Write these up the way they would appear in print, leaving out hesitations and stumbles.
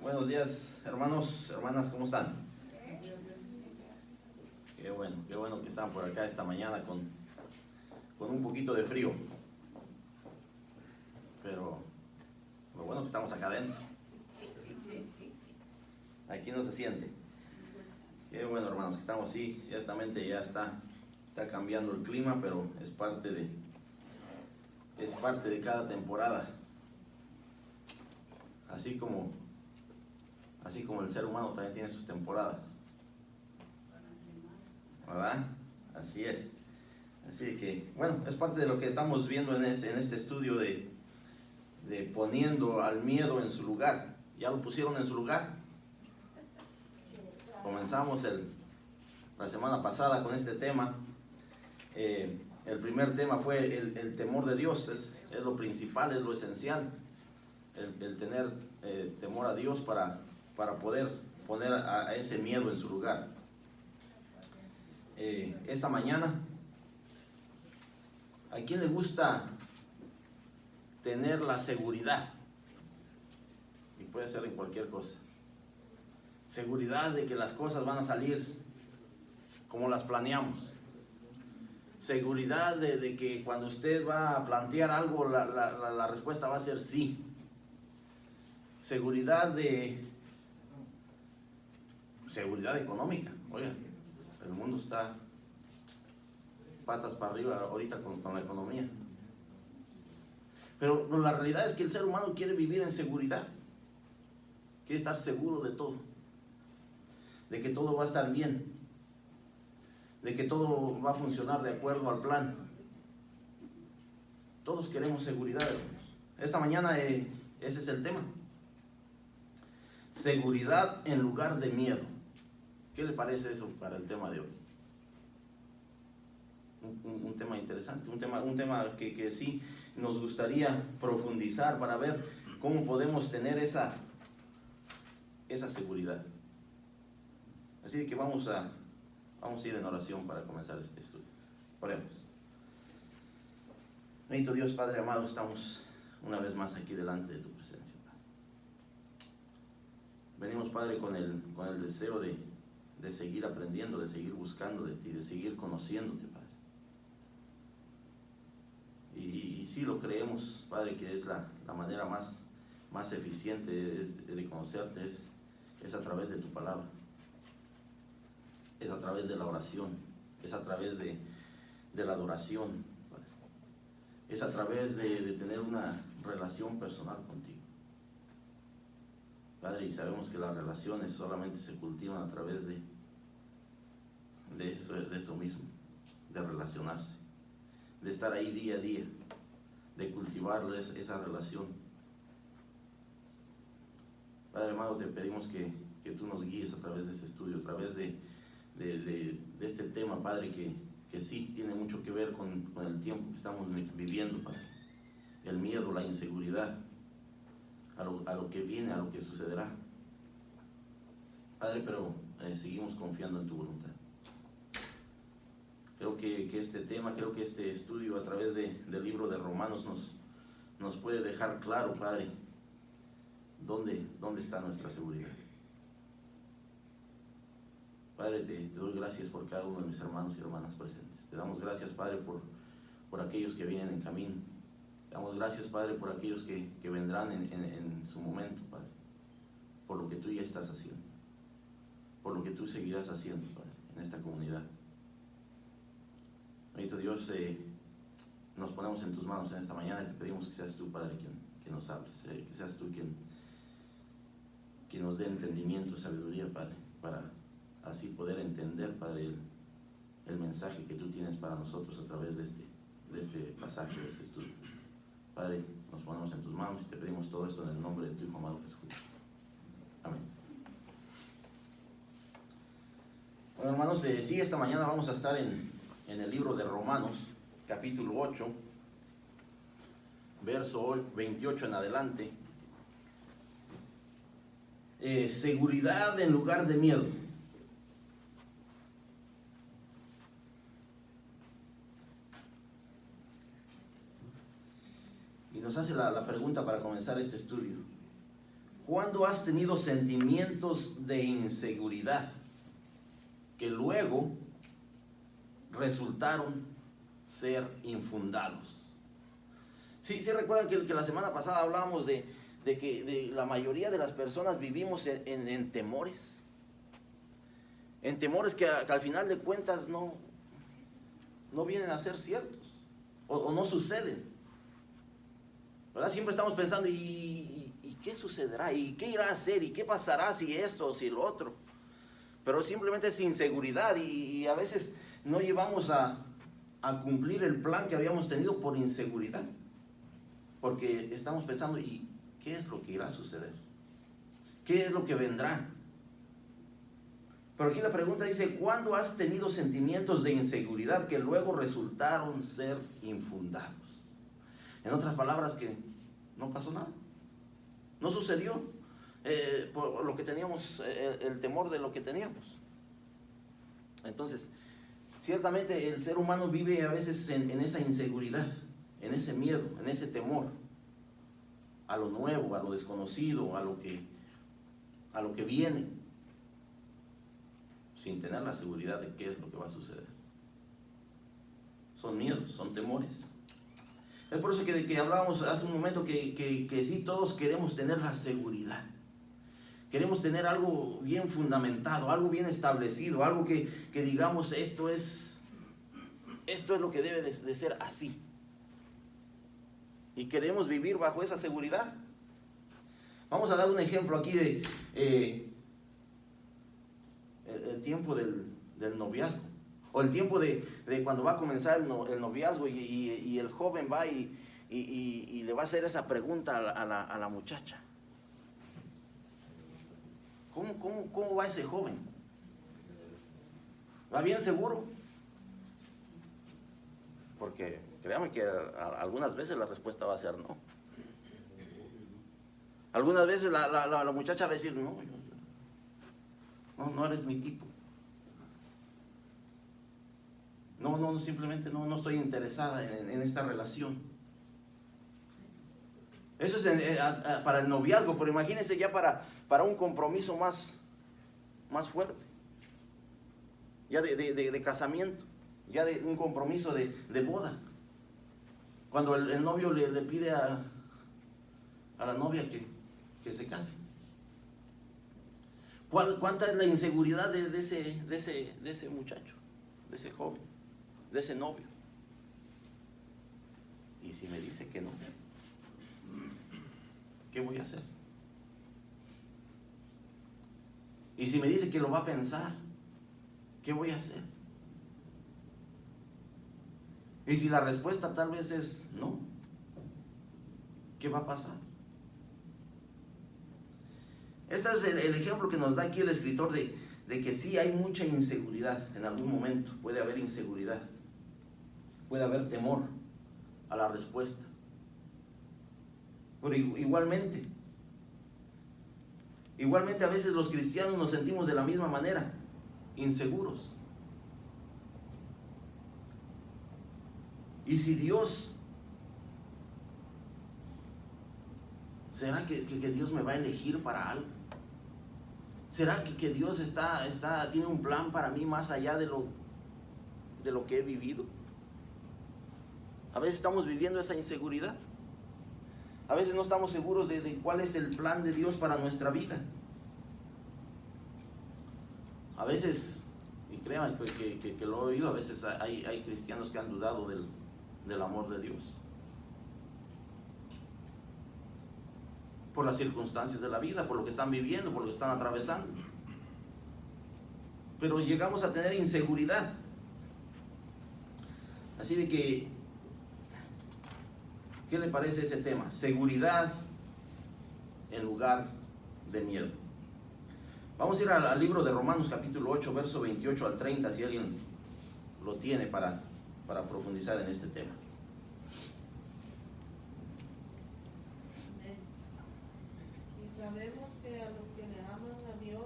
Buenos días, hermanos, hermanas, ¿cómo están? Qué bueno que están por acá esta mañana con un poquito de frío. Pero lo bueno que estamos acá adentro. Aquí no se siente. Qué bueno, hermanos, que estamos, sí, ciertamente ya está cambiando el clima, pero es parte de cada temporada. Así como el ser humano también tiene sus temporadas, ¿verdad? Así es. Así que, bueno, es parte de lo que estamos viendo en este estudio de poniendo al miedo en su lugar. ¿Ya lo pusieron en su lugar? Comenzamos la semana pasada con este tema. El primer tema fue el temor de Dios, es lo principal, es lo esencial. El tener temor a Dios para poder poner a ese miedo en su lugar. Esta mañana, ¿a quién le gusta tener la seguridad? Y puede ser en cualquier cosa. Seguridad de que las cosas van a salir como las planeamos. Seguridad de que cuando usted va a plantear algo, la respuesta va a ser sí. Seguridad económica. Oigan, el mundo está patas para arriba ahorita con la economía. Pero la realidad es que el ser humano quiere vivir en seguridad. Quiere estar seguro de todo. De que todo va a estar bien. De que todo va a funcionar de acuerdo al plan. Todos queremos seguridad, hermanos. Esta mañana ese es el tema. Seguridad en lugar de miedo. ¿Qué le parece eso para el tema de hoy? Un tema interesante, un tema que sí nos gustaría profundizar para ver cómo podemos tener esa seguridad. Así que vamos a ir en oración para comenzar este estudio. Oremos. Bendito Dios, Padre amado, estamos una vez más aquí delante de tu presencia. Venimos, Padre, con el deseo de seguir aprendiendo, de seguir buscando de ti, de seguir conociéndote, Padre. Y sí lo creemos, Padre, que es la manera más eficiente de conocerte, es a través de tu palabra. Es a través de la oración, es a través de la adoración, Padre. Es a través de tener una relación personal contigo. Padre, y sabemos que las relaciones solamente se cultivan a través de eso mismo, de relacionarse, de estar ahí día a día, de cultivar esa relación. Padre amado, te pedimos que tú nos guíes a través de este estudio, a través de este tema, Padre, que sí tiene mucho que ver con el tiempo que estamos viviendo, Padre. El miedo, la inseguridad, a lo que viene, a lo que sucederá. Padre, pero seguimos confiando en tu voluntad. Creo que este tema, creo que este estudio a través del libro de Romanos nos puede dejar claro, Padre, dónde está nuestra seguridad. Padre, te doy gracias por cada uno de mis hermanos y hermanas presentes. Te damos gracias, Padre, por aquellos que vienen en camino. Te damos gracias, Padre, por aquellos que vendrán en su momento, Padre. Por lo que tú ya estás haciendo. Por lo que tú seguirás haciendo, Padre, en esta comunidad. Bendito Dios, nos ponemos en tus manos en esta mañana y te pedimos que seas tú, Padre, quien nos hables. Que seas tú quien nos dé entendimiento, sabiduría, Padre, para así poder entender, Padre, el mensaje que tú tienes para nosotros a través de este pasaje, de este estudio. Padre, nos ponemos en tus manos y te pedimos todo esto en el nombre de tu Hijo amado Jesús. Amén. Bueno, hermanos, sí, esta mañana vamos a estar en el libro de Romanos, capítulo 8, verso 28 en adelante. Seguridad en lugar de miedo. Y nos hace la pregunta para comenzar este estudio. ¿Cuándo has tenido sentimientos de inseguridad que luego resultaron ser infundados? Sí, recuerdan que la semana pasada hablábamos de que la mayoría de las personas vivimos en temores. En temores que al final de cuentas no vienen a ser ciertos o no suceden, ¿verdad? Siempre estamos pensando, ¿y qué sucederá? ¿Y qué irá a hacer? ¿Y qué pasará si esto o si lo otro? Pero simplemente es inseguridad y a veces no llevamos a cumplir el plan que habíamos tenido por inseguridad. Porque estamos pensando, ¿y qué es lo que irá a suceder? ¿Qué es lo que vendrá? Pero aquí la pregunta dice, ¿cuándo has tenido sentimientos de inseguridad que luego resultaron ser infundados? En otras palabras, que no pasó nada. No sucedió por lo que teníamos, el temor de lo que teníamos. Entonces, ciertamente el ser humano vive a veces en esa inseguridad, en ese miedo, en ese temor a lo nuevo, a lo desconocido, a lo que viene, sin tener la seguridad de qué es lo que va a suceder. Son miedos, son temores. Es por eso que hablábamos hace un momento que sí, todos queremos tener la seguridad. Queremos tener algo bien fundamentado, algo bien establecido, algo que digamos, esto es lo que debe de ser así. Y queremos vivir bajo esa seguridad. Vamos a dar un ejemplo aquí de el tiempo del noviazgo, o el tiempo de cuando va a comenzar el noviazgo y el joven va y le va a hacer esa pregunta a la muchacha. ¿Cómo va ese joven? ¿Va bien seguro? Porque créame que algunas veces la respuesta va a ser no. Algunas veces la muchacha va a decir, no eres mi tipo. No, simplemente no estoy interesada en esta relación. Eso es para el noviazgo, pero imagínense ya para un compromiso más fuerte. Ya de casamiento, ya de un compromiso de boda. Cuando el novio le pide a la novia que se case. ¿Cuánta es la inseguridad de ese muchacho, de ese joven, de ese novio? Y si me dice que no, ¿qué voy a hacer? Y si me dice que lo va a pensar, ¿qué voy a hacer? Y si la respuesta tal vez es no, ¿qué va a pasar? Este es el ejemplo que nos da aquí el escritor de que sí hay mucha inseguridad. En algún momento puede haber inseguridad, puede haber temor a la respuesta. Pero igualmente a veces los cristianos nos sentimos de la misma manera, inseguros. Y si Dios, ¿será que Dios me va a elegir para algo? ¿Será que Dios tiene un plan para mí más allá de lo que he vivido? A veces estamos viviendo esa inseguridad. A veces no estamos seguros de cuál es el plan de Dios para nuestra vida. A veces, y créanme que lo he oído, a veces hay cristianos que han dudado del amor de Dios. Por las circunstancias de la vida, por lo que están viviendo, por lo que están atravesando. Pero llegamos a tener inseguridad. Así de que, ¿qué le parece ese tema? Seguridad en lugar de miedo. Vamos a ir al libro de Romanos capítulo 8, verso 28 al 30, si alguien lo tiene para profundizar en este tema. Sabemos que a los que le aman a Dios,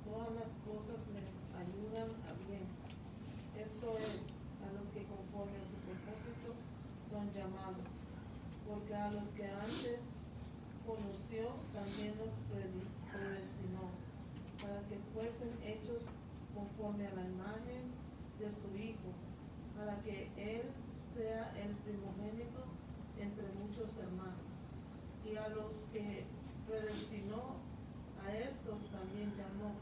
todas las cosas les ayudan a bien. Esto es, a los que conforme a su propósito son llamados. Porque a los que antes conoció, también nos predestinó para que fuesen hechos conforme a la imagen de su Hijo, para que Él sea el primogénito entre muchos hermanos. Y a los que predestinó, a estos también llamó.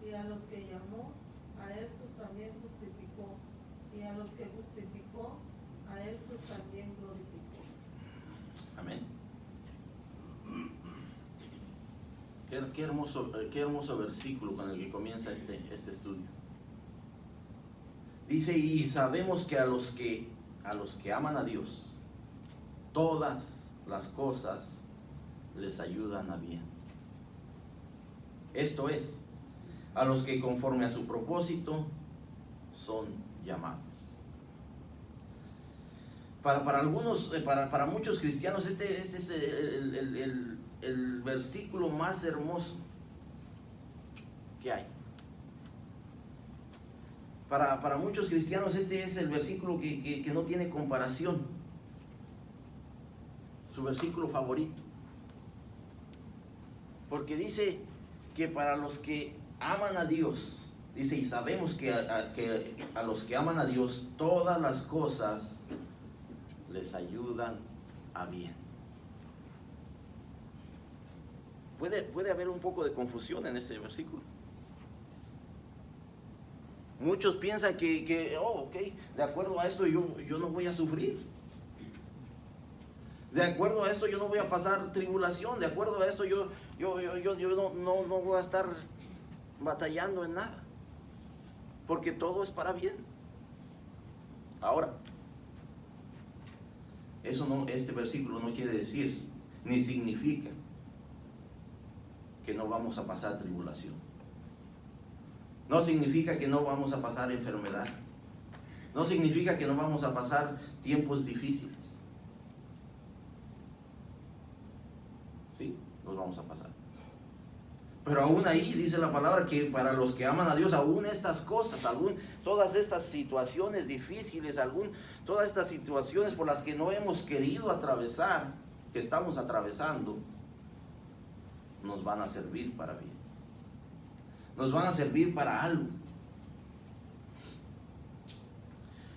Y a los que llamó, a estos también justificó. Y a los que justificó, a estos también glorificó. Amén. Qué hermoso versículo con el que comienza este estudio. Dice, y sabemos que a los que aman a Dios, todas las cosas les ayudan a bien. Esto es, a los que conforme a su propósito son llamados. Para algunos, para muchos cristianos, este es el versículo más hermoso que hay. Para muchos cristianos este es el versículo que no tiene comparación. Su versículo favorito. Porque dice que para los que aman a Dios, dice, y sabemos que a los que aman a Dios, todas las cosas les ayudan a bien. Puede haber un poco de confusión en este versículo. Muchos piensan que de acuerdo a esto yo no voy a sufrir. De acuerdo a esto yo no voy a pasar tribulación. De acuerdo a esto yo no voy a estar batallando en nada. Porque todo es para bien. Ahora, este versículo no quiere decir, ni significa que no vamos a pasar tribulación. No significa que no vamos a pasar enfermedad. No significa que no vamos a pasar tiempos difíciles. Sí, los vamos a pasar. Pero aún ahí dice la palabra que para los que aman a Dios, aún estas cosas, todas estas situaciones difíciles, todas estas situaciones por las que no hemos querido atravesar, que estamos atravesando, nos van a servir para bien. Nos van a servir para algo.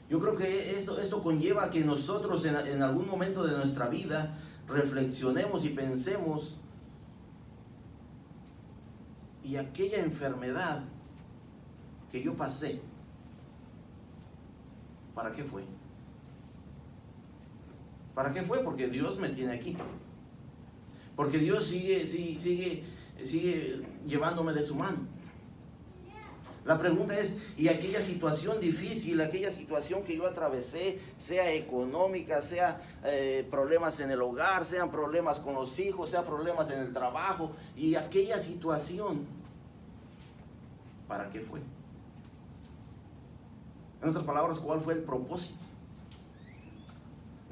Yo creo que esto conlleva que nosotros en algún momento de nuestra vida reflexionemos y pensemos, y aquella enfermedad que yo pasé, ¿para qué fue? ¿Para qué fue? Porque Dios me tiene aquí. Porque Dios sigue llevándome de su mano. La pregunta es, ¿y aquella situación difícil, aquella situación que yo atravesé, sea económica, sea problemas en el hogar, sean problemas con los hijos, sean problemas en el trabajo, y aquella situación, ¿para qué fue? En otras palabras, ¿cuál fue el propósito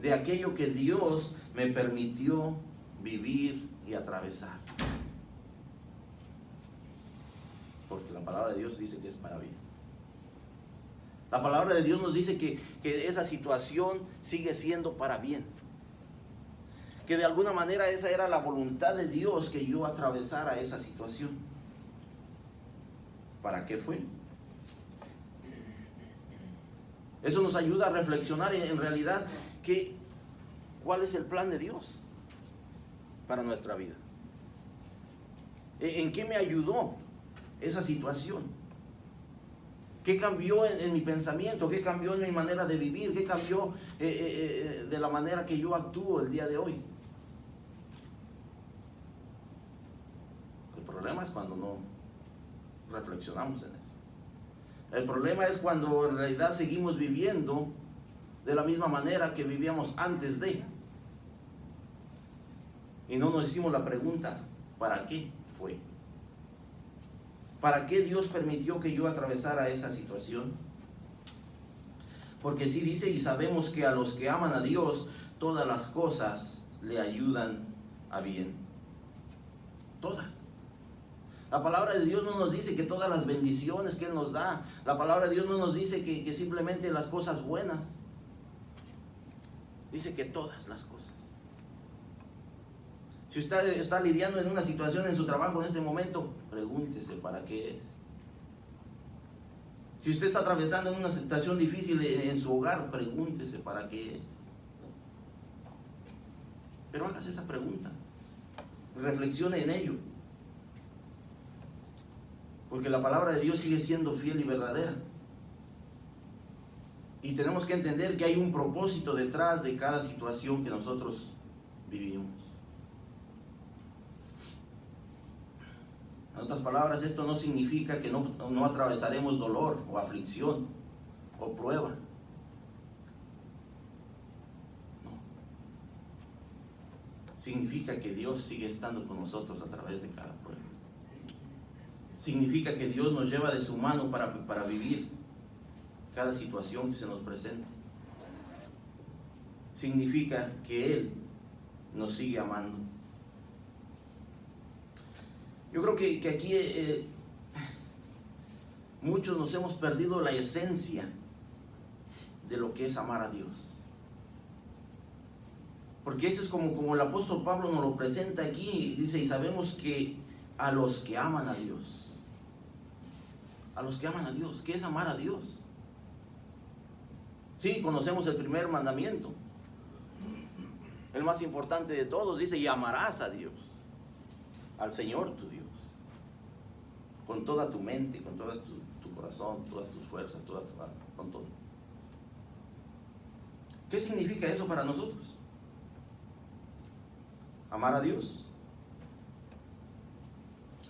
de aquello que Dios me permitió vivir y atravesar? Porque la palabra de Dios dice que es para bien. La palabra de Dios nos dice que esa situación sigue siendo para bien. Que de alguna manera esa era la voluntad de Dios, que yo atravesara esa situación. ¿Para qué fue? Eso nos ayuda a reflexionar en realidad cuál es el plan de Dios para nuestra vida. ¿En qué me ayudó esa situación? ¿Qué cambió en mi pensamiento? ¿Qué cambió en mi manera de vivir? ¿Qué cambió de la manera que yo actúo el día de hoy? El problema es cuando no reflexionamos en eso. El problema es cuando en realidad seguimos viviendo de la misma manera que vivíamos antes de. Y no nos hicimos la pregunta, ¿para qué fue? ¿Para qué Dios permitió que yo atravesara esa situación? Porque sí dice, y sabemos que a los que aman a Dios, todas las cosas le ayudan a bien. Todas. La palabra de Dios no nos dice que todas las bendiciones que Él nos da. La palabra de Dios no nos dice que simplemente las cosas buenas. Dice que todas las cosas. Si usted está lidiando en una situación en su trabajo en este momento, pregúntese para qué es. Si usted está atravesando en una situación difícil en su hogar, pregúntese para qué es. Pero hágase esa pregunta. Reflexione en ello. Porque la palabra de Dios sigue siendo fiel y verdadera. Y tenemos que entender que hay un propósito detrás de cada situación que nosotros vivimos. En otras palabras, esto no significa que no atravesaremos dolor o aflicción o prueba. No. Significa que Dios sigue estando con nosotros a través de cada prueba. Significa que Dios nos lleva de su mano para vivir cada situación que se nos presente. Significa que Él nos sigue amando. Yo creo que aquí muchos nos hemos perdido la esencia de lo que es amar a Dios. Porque eso es como el apóstol Pablo nos lo presenta aquí, y dice, y sabemos que a los que aman a Dios, ¿qué es amar a Dios? Sí, conocemos el primer mandamiento, el más importante de todos, dice, y amarás a Dios, al Señor tu Dios, con toda tu mente, con todo tu corazón, todas tus fuerzas, toda tu alma, con todo. ¿Qué significa eso para nosotros? Amar a Dios.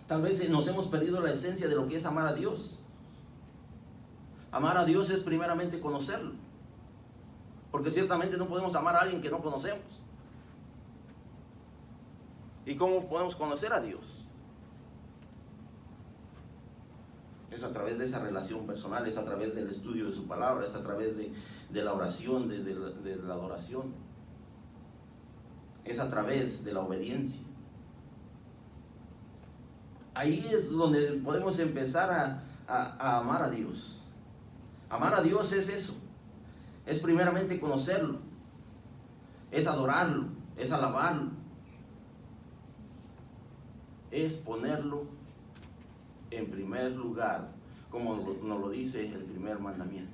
Tal vez nos hemos perdido la esencia de lo que es amar a Dios. Amar a Dios es primeramente conocerlo. Porque ciertamente no podemos amar a alguien que no conocemos. ¿Y cómo podemos conocer a Dios? Es a través de esa relación personal, es a través del estudio de su palabra, es a través de la oración, de la adoración. Es a través de la obediencia. Ahí es donde podemos empezar a amar a Dios. Amar a Dios es eso. Es primeramente conocerlo. Es adorarlo. Es alabarlo. Es ponerlo en primer lugar, como nos lo dice el primer mandamiento.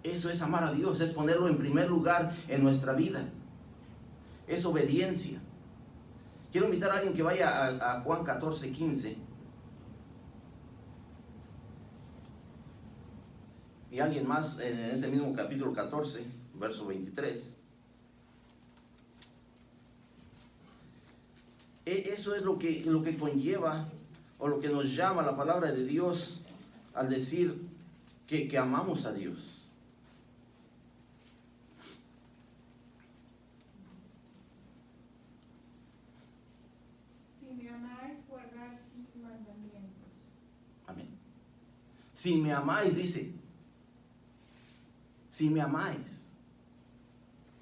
Eso es amar a Dios, es ponerlo en primer lugar en nuestra vida. Es obediencia. Quiero invitar a alguien que vaya a Juan 14:15. Y alguien más en ese mismo capítulo 14, verso 23. Eso es lo que conlleva o lo que nos llama la palabra de Dios al decir que amamos a Dios. Si me amáis, guardad mis mandamientos. Amén. Si me amáis, dice. Si me amáis,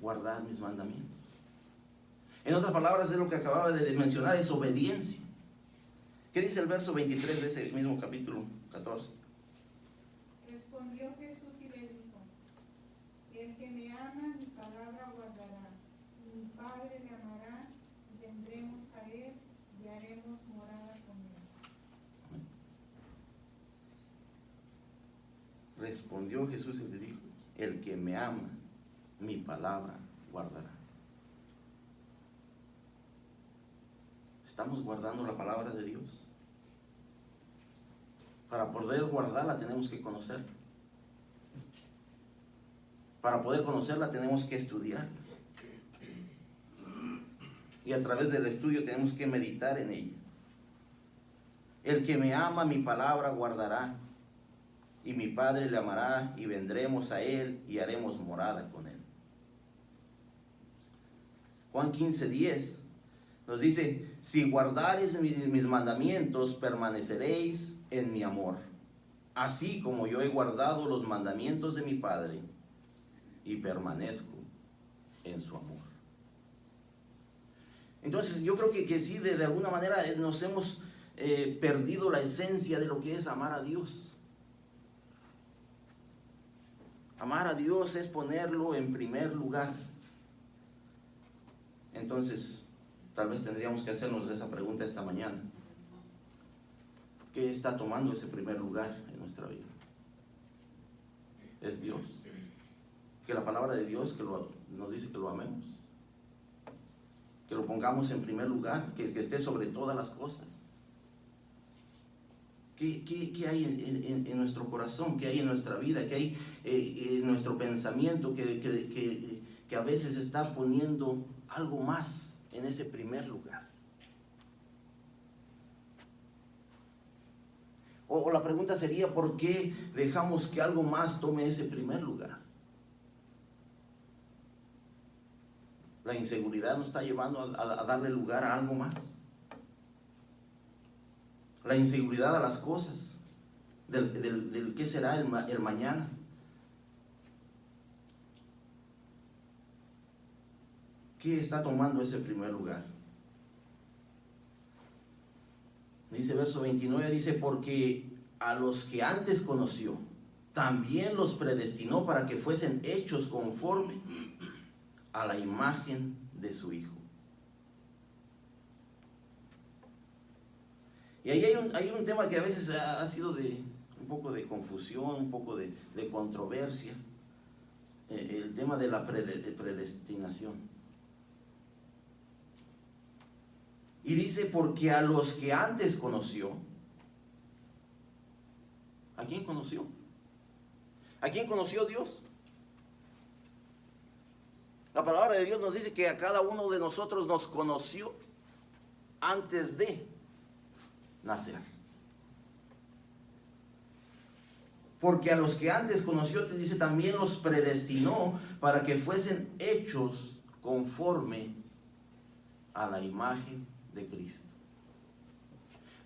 guardad mis mandamientos. En otras palabras, es lo que acababa de mencionar, es obediencia. ¿Qué dice el verso 23 de ese mismo capítulo 14? Respondió Jesús y le dijo: el que me ama, mi palabra guardará. Mi Padre le amará, y vendremos a él y haremos morada con él. Respondió Jesús y le dijo: el que me ama, mi palabra guardará. ¿Estamos guardando la palabra de Dios? Para poder guardarla tenemos que conocerla. Para poder conocerla tenemos que estudiarla. Y a través del estudio tenemos que meditar en ella. El que me ama, mi palabra guardará. Y mi Padre le amará, y vendremos a él y haremos morada con él. Juan 15:10 nos dice: si guardareis mis mandamientos, permaneceréis en mi amor, así como yo he guardado los mandamientos de mi Padre y permanezco en su amor. Entonces yo creo que sí, de alguna manera nos hemos perdido la esencia de lo que es amar a Dios. Amar a Dios es ponerlo en primer lugar Entonces, tal vez tendríamos que hacernos esa pregunta esta mañana. ¿Qué está tomando ese primer lugar en nuestra vida? ¿Es Dios? Que la palabra de Dios nos dice que lo amemos, que lo pongamos en primer lugar, que esté sobre todas las cosas. ¿Qué hay en nuestro corazón? ¿Qué hay en nuestra vida? ¿Qué hay en nuestro pensamiento que a veces está poniendo algo más en ese primer lugar? O la pregunta sería, ¿por qué dejamos que algo más tome ese primer lugar? La inseguridad nos está llevando a darle lugar a algo más. La inseguridad a las cosas, del qué será el mañana. ¿Qué está tomando ese primer lugar? Dice verso 29, dice, porque a los que antes conoció, también los predestinó para que fuesen hechos conforme a la imagen de su Hijo. Y ahí hay un tema que a veces ha sido un poco de confusión, un poco de controversia, el tema de la predestinación. Y dice, porque a los que antes conoció, ¿a quién conoció? ¿A quién conoció Dios? La palabra de Dios nos dice que a cada uno de nosotros nos conoció antes de nacer. Porque a los que antes conoció, te dice, también los predestinó para que fuesen hechos conforme a la imagen de Cristo.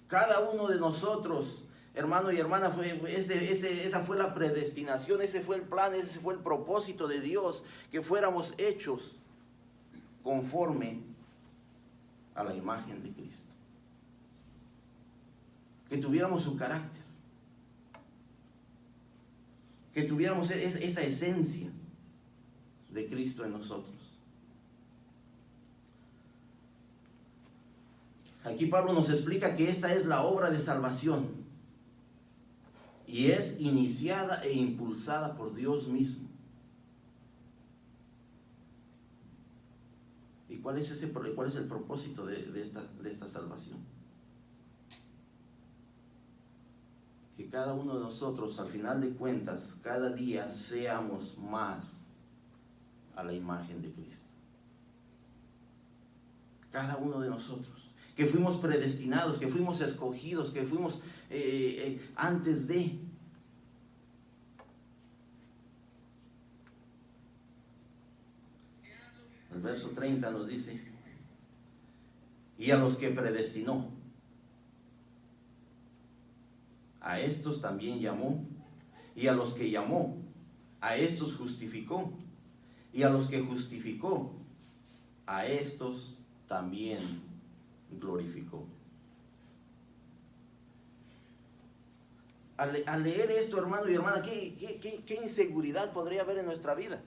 Cada uno de nosotros, hermano y hermana, esa fue la predestinación, ese fue el plan, ese fue el propósito de Dios, que fuéramos hechos conforme a la imagen de Cristo. Que tuviéramos su carácter, que tuviéramos esa esencia de Cristo en nosotros. Aquí Pablo nos explica que esta es la obra de salvación y es iniciada e impulsada por Dios mismo. ¿Y cuál es el propósito de esta salvación? Que cada uno de nosotros, al final de cuentas, cada día seamos más a la imagen de Cristo. Cada uno de nosotros. Que fuimos predestinados, que fuimos escogidos, que fuimos antes de. El verso 30 nos dice, y a los que predestinó, a estos también llamó, y a los que llamó, a estos justificó, y a los que justificó, a estos también glorificó. Al leer esto, hermano y hermana, ¿qué inseguridad podría haber en nuestra vida?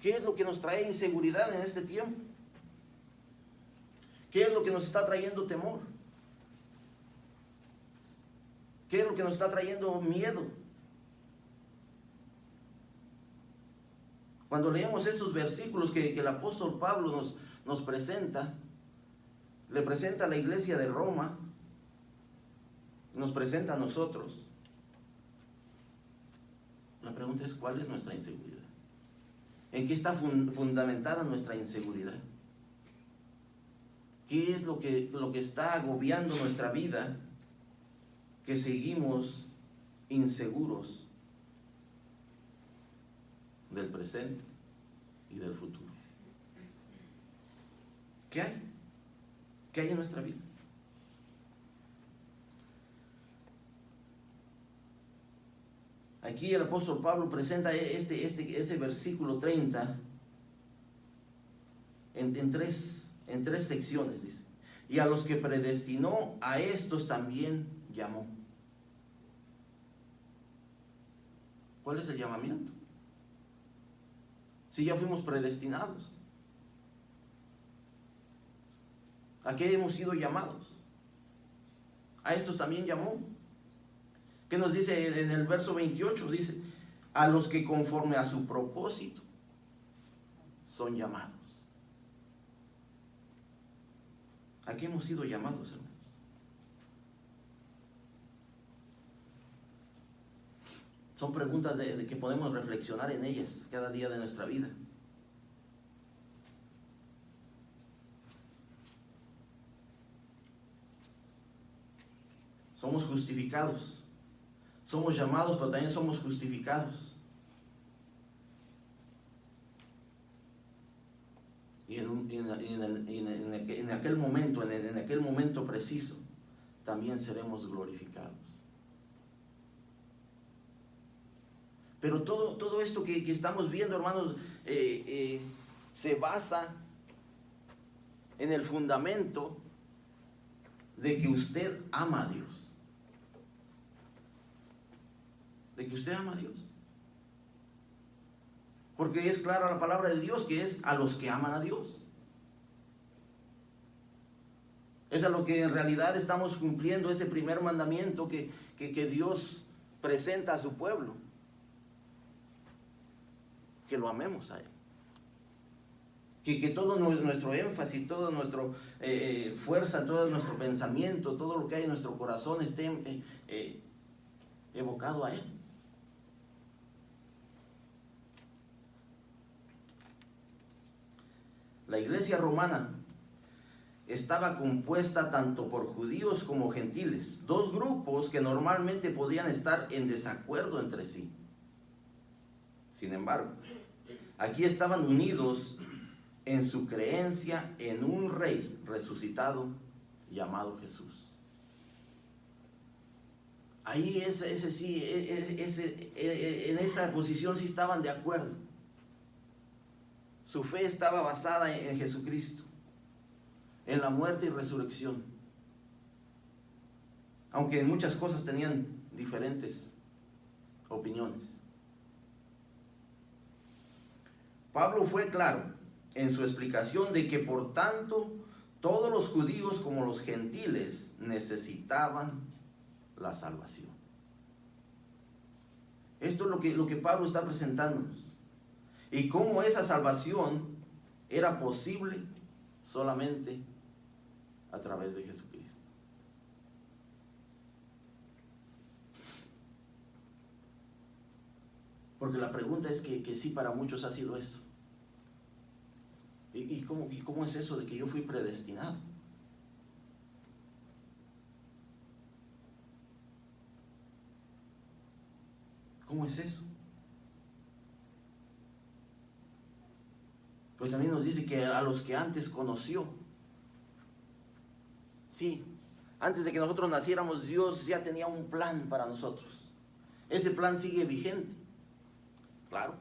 ¿Qué es lo que nos trae inseguridad en este tiempo? ¿Qué es lo que nos está trayendo temor? ¿Qué es lo que nos está trayendo miedo? Cuando leemos estos versículos que el apóstol Pablo nos presenta, le presenta a la iglesia de Roma, nos presenta a nosotros. La pregunta es, ¿cuál es nuestra inseguridad? ¿En qué está fundamentada nuestra inseguridad? ¿Qué es lo que está agobiando nuestra vida? Que seguimos inseguros del presente y del futuro. ¿Qué hay? ¿Qué hay en nuestra vida? Aquí el apóstol Pablo presenta ese versículo 30 en tres secciones, dice. Y a los que predestinó, a estos también llamó. ¿Cuál es el llamamiento? Si ya fuimos predestinados. ¿A qué hemos sido llamados? A estos también llamó. ¿Qué nos dice en el verso 28? Dice, a los que conforme a su propósito son llamados. ¿A qué hemos sido llamados, hermanos? Son preguntas de que podemos reflexionar en ellas cada día de nuestra vida. Somos justificados. Somos llamados, pero también somos justificados. Y en aquel momento, en aquel momento preciso, también seremos glorificados. Pero todo esto que estamos viendo, hermanos, se basa en el fundamento de que usted ama a Dios. De que usted ama a Dios. Porque es clara la palabra de Dios que es a los que aman a Dios. Es a lo que en realidad estamos cumpliendo ese primer mandamiento que Dios presenta a su pueblo. Que lo amemos a Él. Que todo nuestro énfasis, toda nuestra fuerza, todo nuestro pensamiento, todo lo que hay en nuestro corazón esté evocado a Él. La iglesia romana estaba compuesta tanto por judíos como gentiles, dos grupos que normalmente podían estar en desacuerdo entre sí. Sin embargo, aquí estaban unidos en su creencia en un rey resucitado llamado Jesús. Ahí en esa posición sí estaban de acuerdo. Su fe estaba basada en Jesucristo, en la muerte y resurrección. Aunque en muchas cosas tenían diferentes opiniones. Pablo fue claro en su explicación de que por tanto todos los judíos como los gentiles necesitaban la salvación. Esto es lo que Pablo está presentándonos. Y cómo esa salvación era posible solamente a través de Jesucristo. Porque la pregunta es que sí, para muchos ha sido eso. ¿Y cómo es eso de que yo fui predestinado? ¿Cómo es eso? Pues también nos dice que a los que antes conoció. Sí, antes de que nosotros naciéramos, Dios ya tenía un plan para nosotros. Ese plan sigue vigente. Claro.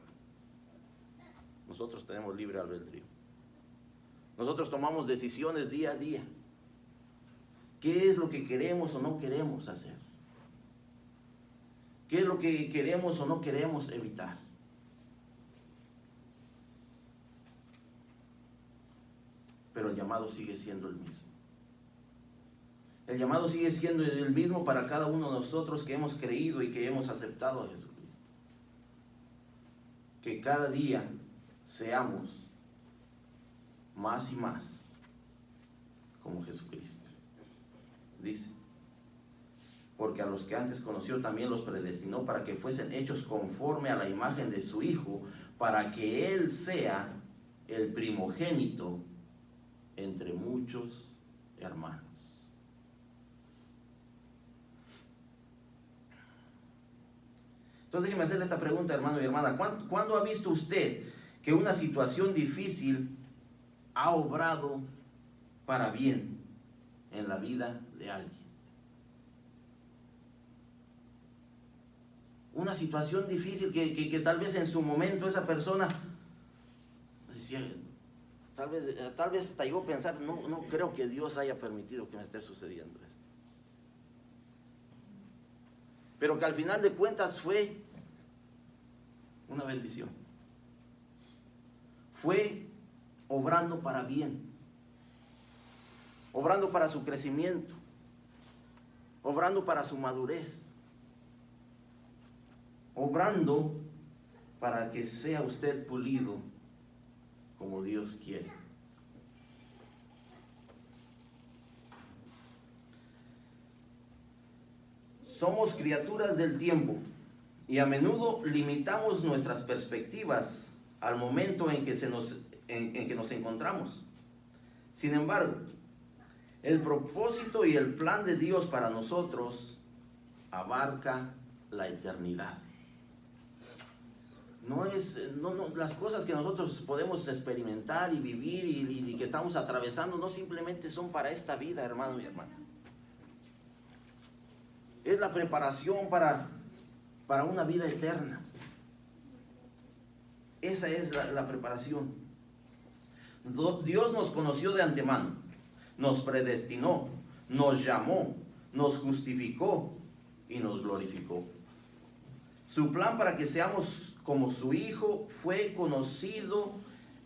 Nosotros tenemos libre albedrío. Nosotros tomamos decisiones día a día. ¿Qué es lo que queremos o no queremos hacer? ¿Qué es lo que queremos o no queremos evitar? Pero el llamado sigue siendo el mismo. El llamado sigue siendo el mismo para cada uno de nosotros que hemos creído y que hemos aceptado a Jesucristo. Que cada día seamos más y más como Jesucristo. Dice, porque a los que antes conoció también los predestinó para que fuesen hechos conforme a la imagen de su Hijo, para que Él sea el primogénito entre muchos hermanos. Entonces déjeme hacerle esta pregunta, hermano y hermana. ¿Cuándo ha visto usted que una situación difícil ha obrado para bien en la vida de alguien? Una situación difícil que tal vez en su momento esa persona decía, tal vez hasta llegó a pensar, no creo que Dios haya permitido que me esté sucediendo esto. Pero que al final de cuentas fue una bendición. fue obrando para bien, obrando para su crecimiento, obrando para su madurez, obrando para que sea usted pulido como Dios quiere. Somos criaturas del tiempo y a menudo limitamos nuestras perspectivas al momento en que nos encontramos. Sin embargo, el propósito y el plan de Dios para nosotros abarca la eternidad. Las cosas que nosotros podemos experimentar y vivir y que estamos atravesando no simplemente son para esta vida, hermano y hermana. Es la preparación para una vida eterna. Esa es la preparación. Dios nos conoció de antemano, nos predestinó, nos llamó, nos justificó y nos glorificó. Su plan para que seamos como su Hijo fue conocido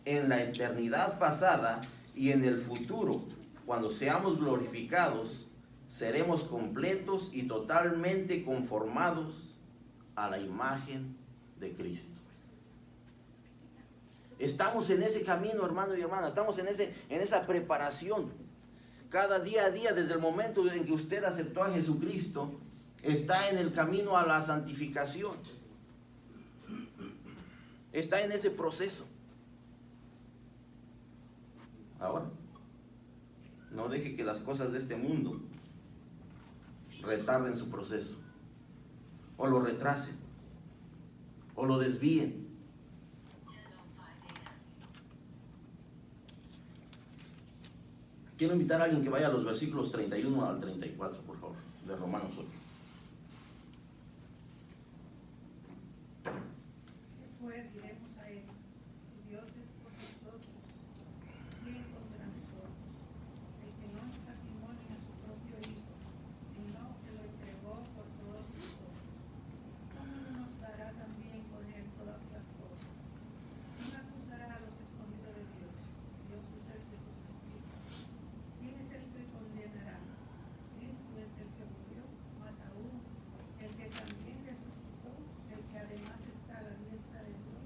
en la eternidad pasada, y en el futuro, cuando seamos glorificados, seremos completos y totalmente conformados a la imagen de Cristo. Estamos en ese camino, hermano y hermana, estamos en esa preparación. Cada día a día, desde el momento en que usted aceptó a Jesucristo, está en el camino a la santificación. Está en ese proceso. Ahora, no deje que las cosas de este mundo retarden su proceso, o lo retrasen, o lo desvíen. Quiero invitar a alguien que vaya a los versículos 31 al 34, por favor, de Romanos 8. Pues diremos a esto: si Dios es por nosotros, ¿quién contra nosotros? El que no escatimó ni a su propio Hijo, sino que lo entregó por todos nosotros, ¿cómo no nos dará también con él todas las cosas? ¿Quién acusará a los escogidos de Dios? Dios es el que justifica. ¿Quién es el que condenará? Cristo es el que murió, más aún, el que también resucitó, el que además está a la diestra de Dios,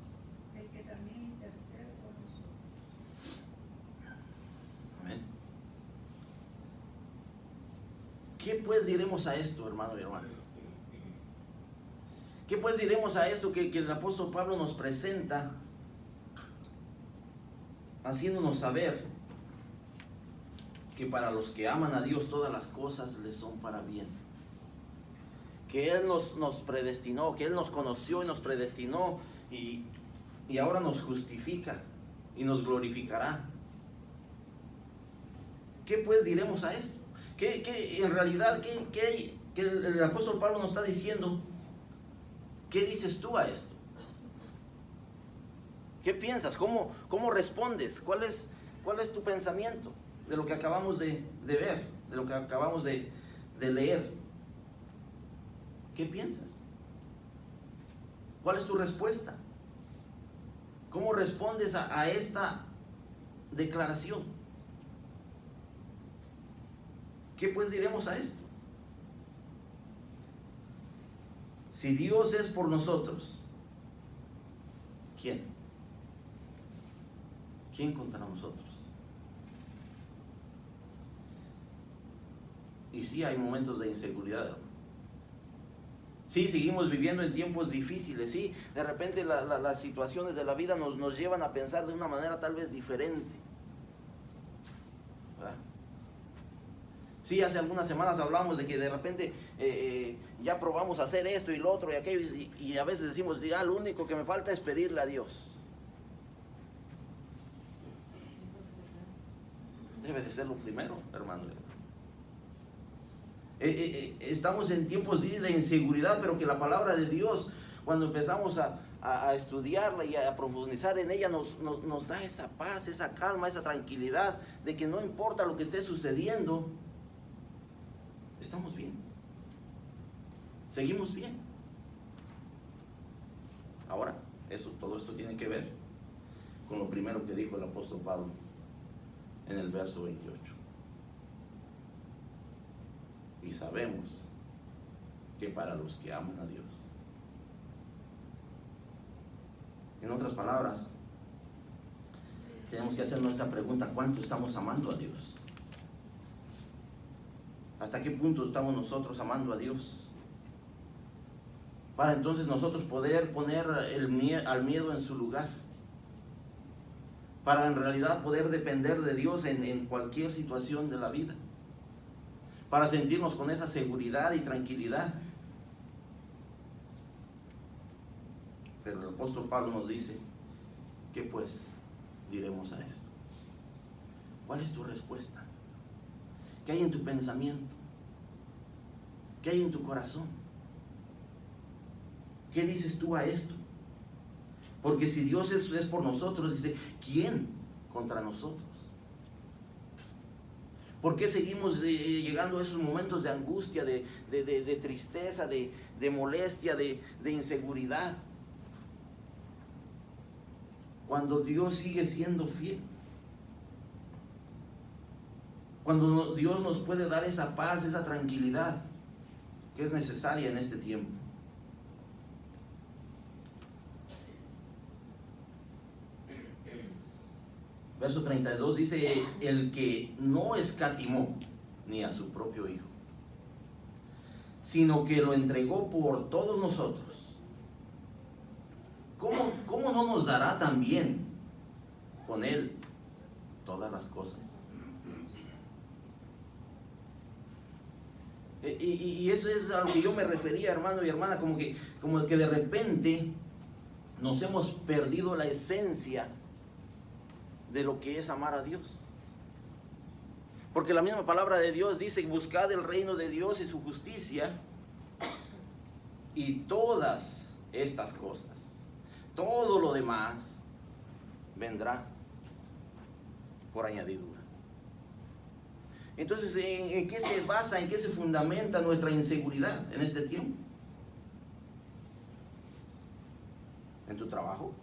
el que también intercede por nosotros. Amén. ¿Qué pues diremos a esto, hermano y hermana? ¿Qué pues diremos a esto que el apóstol Pablo nos presenta, haciéndonos saber que para los que aman a Dios todas las cosas les son para bien? Que Él nos predestinó, que Él nos conoció y nos predestinó, y ahora nos justifica y nos glorificará. ¿Qué pues diremos a esto? ¿Qué en realidad, que el apóstol Pablo nos está diciendo? ¿Qué dices tú a esto? ¿Qué piensas? ¿Cómo respondes? ¿Cuál es tu pensamiento de lo que acabamos de ver, de lo que acabamos de leer? ¿Qué piensas? ¿Cuál es tu respuesta? ¿Cómo respondes a esta declaración? ¿Qué pues diremos a esto? Si Dios es por nosotros, ¿quién? ¿Quién contra nosotros? Y sí, hay momentos de inseguridad, hermano. Sí, seguimos viviendo en tiempos difíciles. Sí, de repente las situaciones de la vida nos llevan a pensar de una manera tal vez diferente, ¿verdad? Sí, hace algunas semanas hablamos de que de repente ya probamos hacer esto y lo otro y aquello, y a veces decimos, lo único que me falta es pedirle a Dios. Debe de ser lo primero, hermano. Estamos en tiempos de inseguridad, pero que la palabra de Dios, cuando empezamos a estudiarla y a profundizar en ella, nos da esa paz, esa calma, esa tranquilidad de que no importa lo que esté sucediendo, estamos bien, seguimos bien. Ahora, todo esto tiene que ver con lo primero que dijo el apóstol Pablo en el verso 28. Y sabemos que para los que aman a Dios. En otras palabras, tenemos que hacer nuestra pregunta: ¿cuánto estamos amando a Dios? ¿Hasta qué punto estamos nosotros amando a Dios? Para entonces nosotros poder poner al miedo en su lugar. Para en realidad poder depender de Dios en cualquier situación de la vida. Para sentirnos con esa seguridad y tranquilidad. Pero el apóstol Pablo nos dice: ¿qué pues diremos a esto? ¿Cuál es tu respuesta? ¿Qué hay en tu pensamiento? ¿Qué hay en tu corazón? ¿Qué dices tú a esto? Porque si Dios es por nosotros, dice, ¿quién contra nosotros? ¿Por qué seguimos llegando a esos momentos de angustia, de tristeza, de molestia, de inseguridad? Cuando Dios sigue siendo fiel. Cuando Dios nos puede dar esa paz, esa tranquilidad que es necesaria en este tiempo. Verso 32 dice: el que no escatimó ni a su propio Hijo, sino que lo entregó por todos nosotros, ¿cómo no nos dará también con Él todas las cosas? Y eso es a lo que yo me refería, hermano y hermana, como que de repente nos hemos perdido la esencia de lo que es amar a Dios. Porque la misma palabra de Dios dice: buscad el reino de Dios y su justicia, y todas estas cosas, todo lo demás, vendrá por añadidura. Entonces, ¿en qué se basa, en qué se fundamenta nuestra inseguridad en este tiempo? ¿En tu trabajo?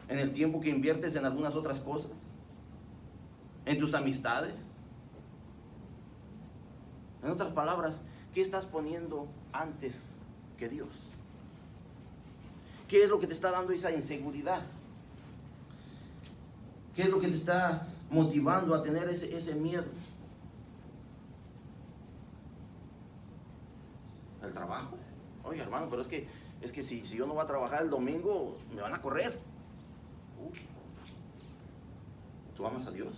¿En el tiempo que inviertes en algunas otras cosas? ¿En tus amistades? En otras palabras, ¿qué estás poniendo antes que Dios? ¿Qué es lo que te está dando esa inseguridad? ¿Qué es lo que te está motivando a tener ese miedo? ¿El trabajo? Oye, hermano, pero es que si yo no voy a trabajar el domingo, me van a correr. ¿Tú amas a Dios?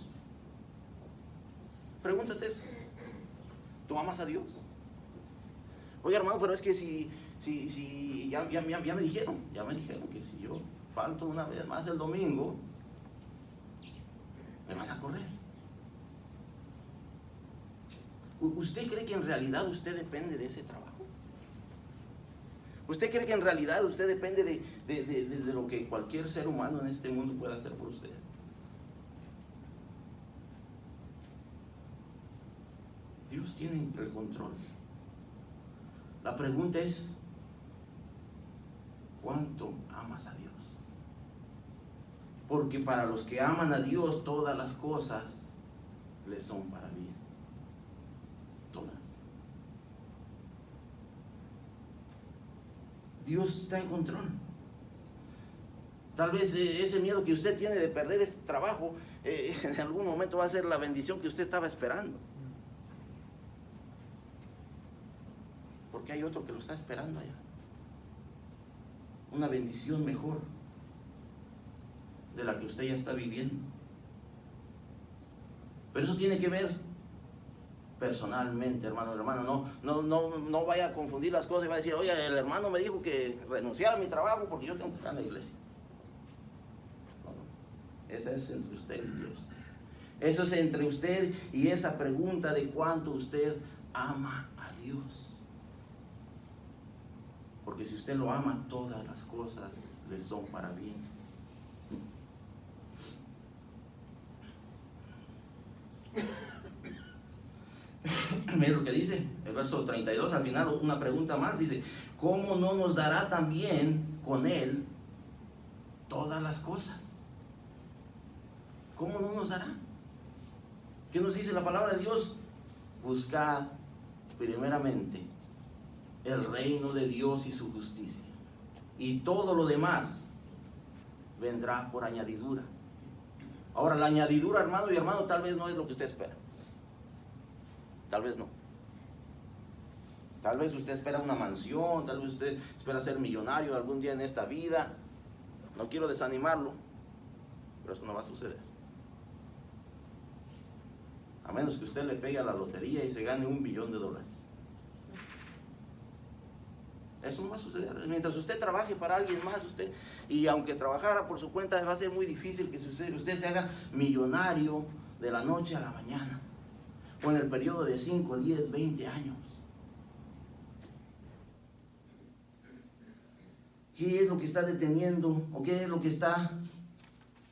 Pregúntate eso. ¿Tú amas a Dios? Oye, hermano, pero es que si ya me dijeron que si yo falto una vez más el domingo, me van a correr. ¿Usted cree que en realidad usted depende de ese trabajo? ¿Usted cree que en realidad usted depende de lo que cualquier ser humano en este mundo pueda hacer por usted? Dios tiene el control. La pregunta es: ¿cuánto amas a Dios? Porque para los que aman a Dios, todas las cosas les son para bien. Todas. Dios está en control. Tal vez ese miedo que usted tiene de perder este trabajo, en algún momento va a ser la bendición que usted estaba esperando. Porque hay otro que lo está esperando allá. Una bendición mejor de la que usted ya está viviendo. Pero eso tiene que ver personalmente, hermano, hermana. No vaya a confundir las cosas y va a decir: oye, el hermano me dijo que renunciara a mi trabajo porque yo tengo que estar en la iglesia. No. Esa es entre usted y Dios. Eso es entre usted y esa pregunta de cuánto usted ama a Dios. Porque si usted lo ama, todas las cosas le son para bien. Mira lo que dice el verso 32, al final una pregunta más, dice: ¿cómo no nos dará también con Él todas las cosas. ¿Cómo no nos dará? ¿Qué nos dice la palabra de Dios? Buscad primeramente el reino de Dios y su justicia, y todo lo demás vendrá por añadidura. Ahora, la añadidura, hermano y hermano, tal vez no es lo que usted espera. Tal vez no. Tal vez usted espera una mansión, tal vez usted espera ser millonario algún día en esta vida. No quiero desanimarlo, pero eso no va a suceder. A menos que usted le pegue a la lotería y se gane $1 billón. Eso no va a suceder. Mientras usted trabaje para alguien más, y aunque trabajara por su cuenta, va a ser muy difícil que usted se haga millonario de la noche a la mañana, o en el periodo de 5, 10, 20 años. ¿Qué es lo que está deteniendo o qué es lo que está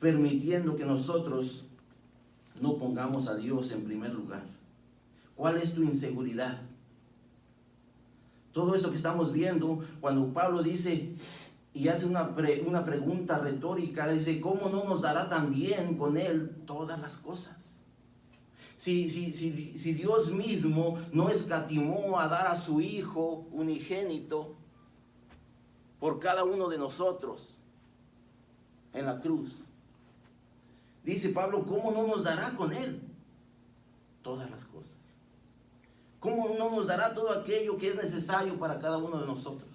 permitiendo que nosotros no pongamos a Dios en primer lugar? ¿Cuál es tu inseguridad? Todo esto que estamos viendo, cuando Pablo dice y hace una pregunta retórica, dice, ¿cómo no nos dará también con Él todas las cosas? Si Dios mismo no escatimó a dar a su Hijo unigénito por cada uno de nosotros en la cruz, dice Pablo, ¿cómo no nos dará con Él todas las cosas? ¿Cómo no nos dará todo aquello que es necesario para cada uno de nosotros?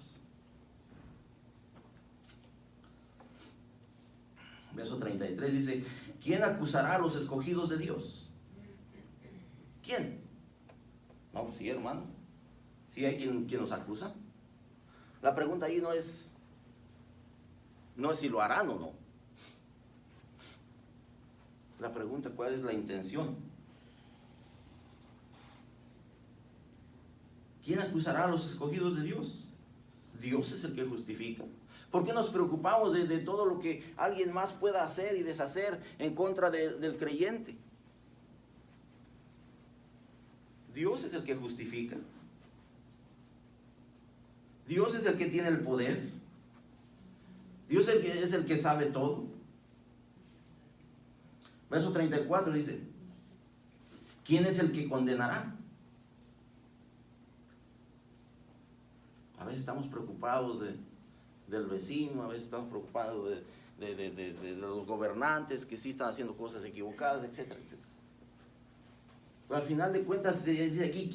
Verso 33 dice, ¿quién acusará a los escogidos de Dios? ¿Quién? No, pues sí, hermano. ¿Sí hay quien nos acusa? La pregunta ahí no es si lo harán o no. La pregunta, ¿cuál es la intención? ¿Quién acusará a los escogidos de Dios? Dios es el que justifica. ¿Por qué nos preocupamos de todo lo que alguien más pueda hacer y deshacer en contra del creyente? Dios es el que justifica. Dios es el que tiene el poder. Dios es el que sabe todo. Verso 34 dice, ¿quién es el que condenará? A veces estamos preocupados del vecino, a veces estamos preocupados de los gobernantes que sí están haciendo cosas equivocadas, etcétera, etcétera. Pero al final de cuentas dice aquí,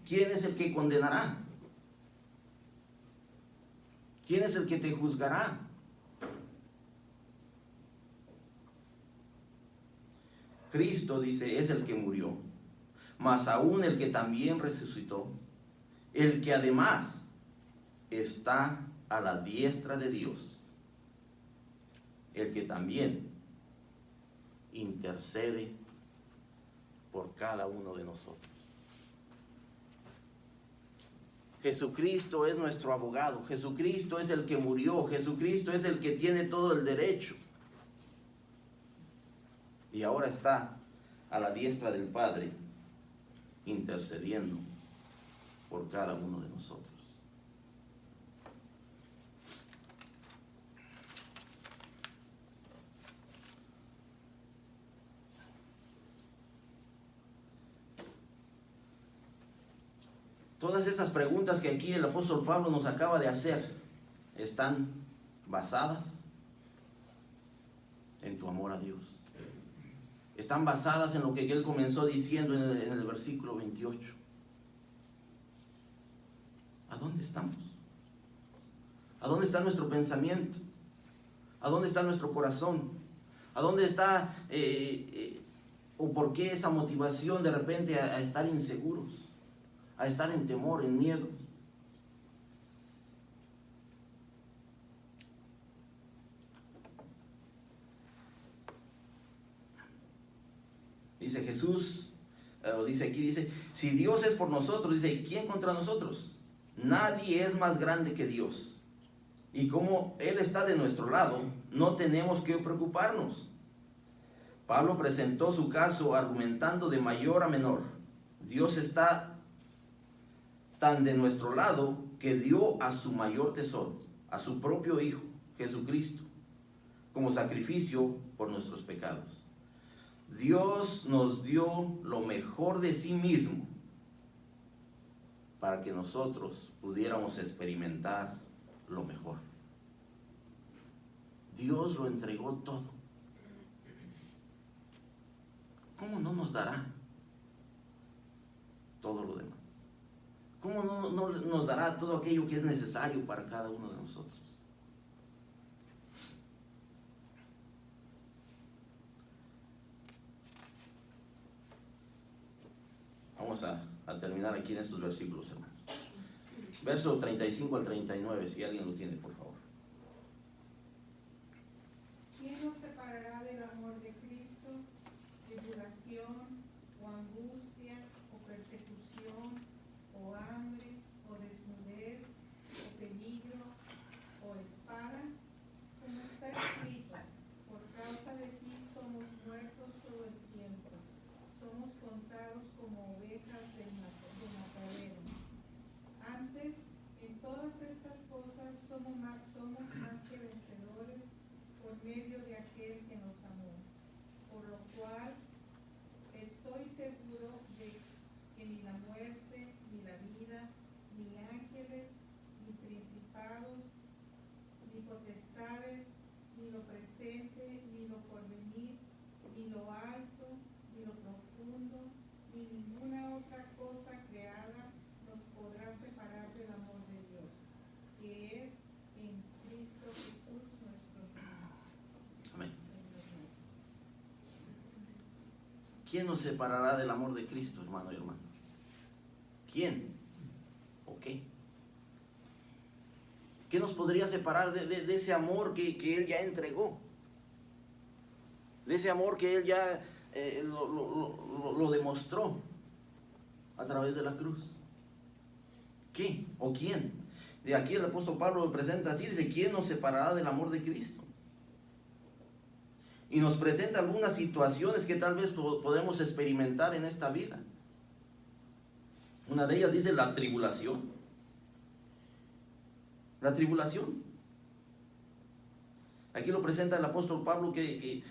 ¿quién es el que condenará? ¿Quién es el que te juzgará? Cristo, dice, es el que murió, mas aún el que también resucitó, el que además está a la diestra de Dios, el que también intercede por cada uno de nosotros. Jesucristo es nuestro abogado, Jesucristo es el que murió, Jesucristo es el que tiene todo el derecho. Y ahora está a la diestra del Padre, intercediendo por cada uno de nosotros. Todas esas preguntas que aquí el apóstol Pablo nos acaba de hacer están basadas en tu amor a Dios. Están basadas en lo que él comenzó diciendo en el versículo 28. ¿A dónde estamos? ¿A dónde está nuestro pensamiento? ¿A dónde está nuestro corazón? ¿A dónde está o por qué esa motivación de repente a estar inseguros? A estar en temor, en miedo. Dice Jesús, dice aquí, dice, si Dios es por nosotros, dice, ¿quién contra nosotros? Nadie es más grande que Dios. Y como Él está de nuestro lado, no tenemos que preocuparnos. Pablo presentó su caso argumentando de mayor a menor. Dios está tan de nuestro lado que dio a su mayor tesoro, a su propio Hijo, Jesucristo, como sacrificio por nuestros pecados. Dios nos dio lo mejor de sí mismo para que nosotros pudiéramos experimentar lo mejor. Dios lo entregó todo. ¿Cómo no nos dará todo lo demás? ¿Cómo no nos dará todo aquello que es necesario para cada uno de nosotros? Vamos a terminar aquí en estos versículos, hermanos. Verso 35 al 39, si alguien lo tiene, por favor. ¿Quién nos separará del amor de Cristo? ¿Tribulación, o angustia, o persecución, o hambre, o desnudez, o peligro, o espada? Como está escrito, por causa de ti somos muertos todo el tiempo, somos contados como ovejas de matadero. Antes, en todas estas cosas somos más que vencedores por medio de aquel que nos amó. Por lo cual estoy seguro de que ni la muerte, ni la vida, ni ángeles, ni principados, ni potestades, ni lo presente, ni lo porvenir, ni lo alto, ni lo profundo, ni ninguna otra cosa creada nos podrá separar del amor de Dios, que es en Cristo Jesús nuestro Señor. Amén. ¿Quién nos separará del amor de Cristo, hermano y hermana? ¿Quién? ¿O qué? ¿Qué nos podría separar de ese amor que Él ya entregó? De ese amor que Él ya lo demostró a través de la cruz. ¿Qué? ¿O quién? De aquí el apóstol Pablo lo presenta así, dice, ¿quién nos separará del amor de Cristo? Y nos presenta algunas situaciones que tal vez podemos experimentar en esta vida. Una de ellas dice la tribulación. La tribulación. Aquí lo presenta el apóstol Pablo que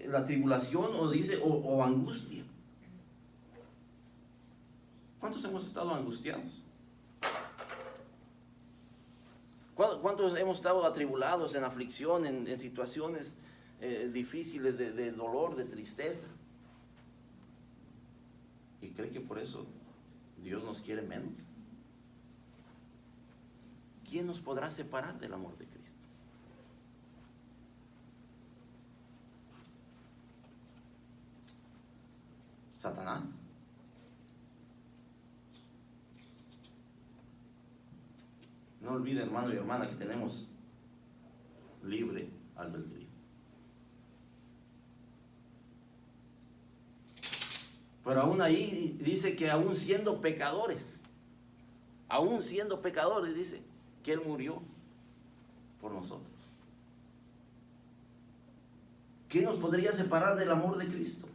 la tribulación o dice o angustia. ¿Cuántos hemos estado angustiados? ¿Cuántos hemos estado atribulados en aflicción, en situaciones difíciles de dolor, de tristeza? ¿Y cree que por eso Dios nos quiere menos? ¿Quién nos podrá separar del amor de Cristo? ¿Satanás? No olvide, hermano y hermana, que tenemos libre albedrío. Pero aún ahí dice que aún siendo pecadores, dice que Él murió por nosotros. ¿Qué nos podría separar del amor de Cristo?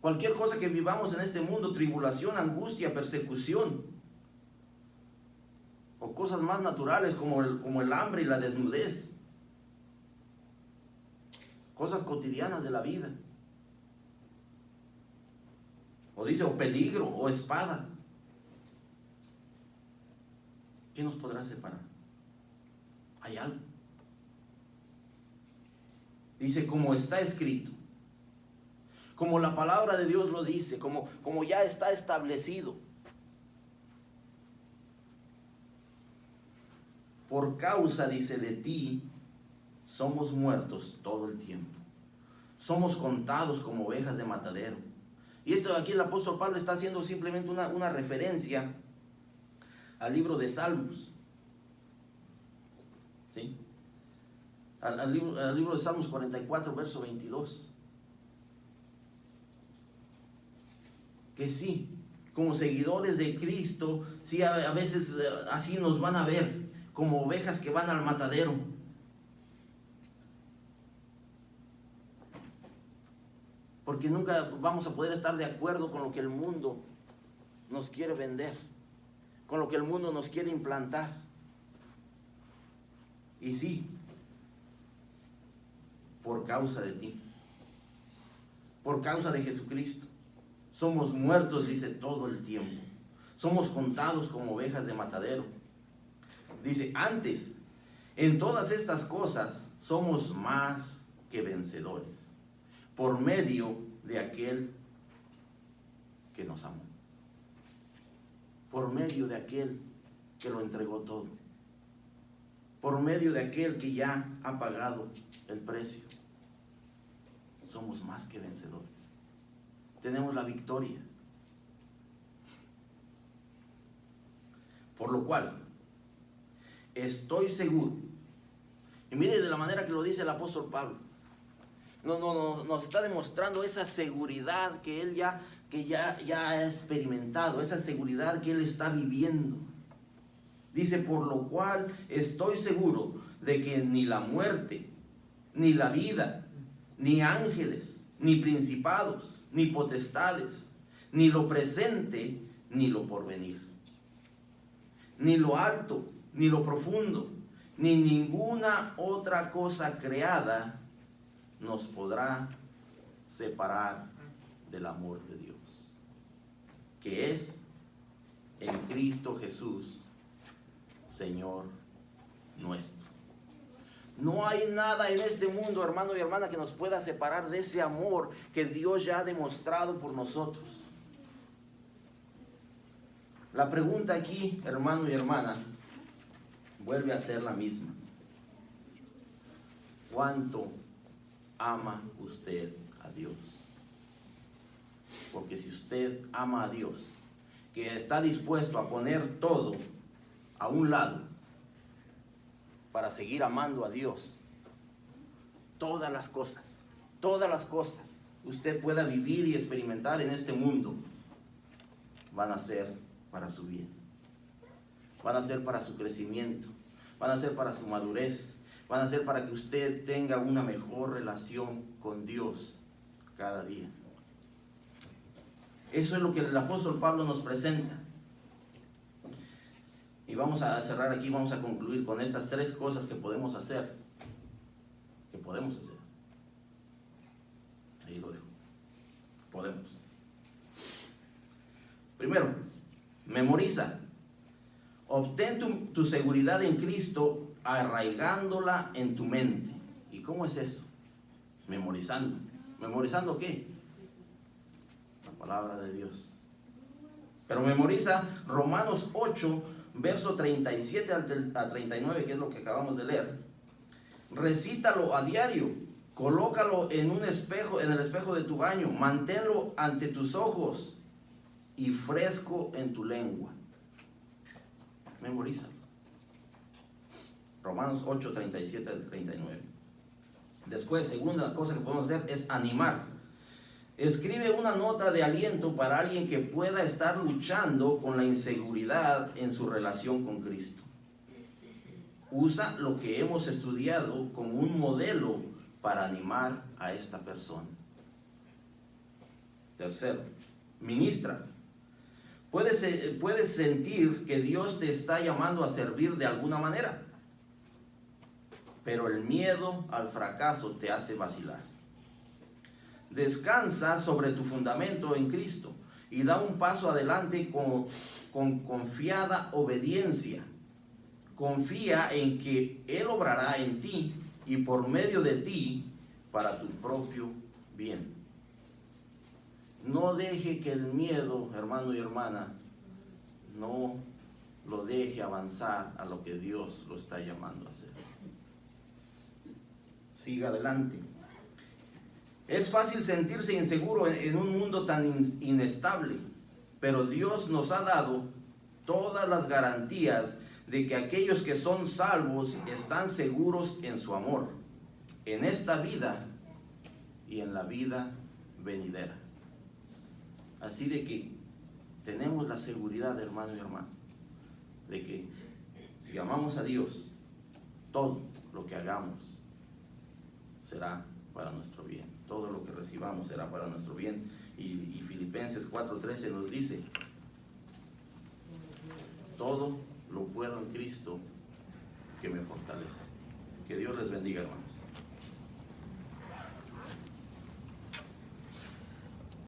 Cualquier cosa que vivamos en este mundo, tribulación, angustia, persecución, o cosas más naturales como el hambre y la desnudez, cosas cotidianas de la vida, o dice o peligro o espada. ¿Qué nos podrá separar? Hay algo. Dice, como está escrito, como la palabra de Dios lo dice, como ya está establecido. Por causa, dice, de ti, somos muertos todo el tiempo. Somos contados como ovejas de matadero. Y esto aquí el apóstol Pablo está haciendo simplemente una referencia al libro de Salmos. ¿Sí? Al libro de Salmos 44, verso 22. Que sí, como seguidores de Cristo, sí, a veces así nos van a ver, como ovejas que van al matadero. Porque nunca vamos a poder estar de acuerdo con lo que el mundo nos quiere vender, con lo que el mundo nos quiere implantar. Y sí, por causa de ti, por causa de Jesucristo. Somos muertos, dice, todo el tiempo. Somos contados como ovejas de matadero. Dice, antes, en todas estas cosas somos más que vencedores, por medio de aquel que nos amó, por medio de aquel que lo entregó todo, por medio de aquel que ya ha pagado el precio. Somos más que vencedores. Tenemos la victoria. Por lo cual, estoy seguro, y mire de la manera que lo dice el apóstol Pablo, nos está demostrando esa seguridad que él ya ha experimentado, esa seguridad que él está viviendo. Dice, por lo cual estoy seguro de que ni la muerte, ni la vida, ni ángeles, ni principados, ni potestades, ni lo presente, ni lo porvenir, ni lo alto, ni lo profundo, ni ninguna otra cosa creada nos podrá separar del amor de Dios, que es en Cristo Jesús, Señor nuestro. No hay nada en este mundo, hermano y hermana, que nos pueda separar de ese amor que Dios ya ha demostrado por nosotros. La pregunta aquí, hermano y hermana, vuelve a ser la misma. ¿Cuánto ama usted a Dios? Porque si usted ama a Dios, que está dispuesto a poner todo a un lado para seguir amando a Dios, todas las cosas usted pueda vivir y experimentar en este mundo van a ser para su bien, van a ser para su crecimiento, van a ser para su madurez, van a ser para que usted tenga una mejor relación con Dios cada día. Eso es lo que el apóstol Pablo nos presenta. Y vamos a cerrar aquí, vamos a concluir con estas tres cosas que podemos hacer. Ahí lo dejo. Podemos. Primero, memoriza. Obtén tu seguridad en Cristo arraigándola en tu mente. ¿Y cómo es eso? Memorizando. ¿Memorizando qué? La palabra de Dios. Pero memoriza Romanos 8, verso 37 a 39, que es lo que acabamos de leer. Recítalo a diario, colócalo en un espejo, en el espejo de tu baño, manténlo ante tus ojos y fresco en tu lengua. Memorízalo. Romanos 8, 37 al 39. Después, segunda cosa que podemos hacer es animar. Escribe una nota de aliento para alguien que pueda estar luchando con la inseguridad en su relación con Cristo. Usa lo que hemos estudiado como un modelo para animar a esta persona. Tercero, ministra. Puedes sentir que Dios te está llamando a servir de alguna manera, pero el miedo al fracaso te hace vacilar. Descansa sobre tu fundamento en Cristo y da un paso adelante con confiada obediencia. Confía en que Él obrará en ti y por medio de ti para tu propio bien. No deje que el miedo, hermano y hermana, no lo deje avanzar a lo que Dios lo está llamando a hacer. Siga adelante. Es fácil sentirse inseguro en un mundo tan inestable, pero Dios nos ha dado todas las garantías de que aquellos que son salvos están seguros en su amor, en esta vida y en la vida venidera. Así de que tenemos la seguridad, hermano y hermana, de que si amamos a Dios, todo lo que hagamos será para nuestro bien. Todo lo que recibamos será para nuestro bien. Y Filipenses 4:13 nos dice, todo lo puedo en Cristo que me fortalece. Que Dios les bendiga, hermanos.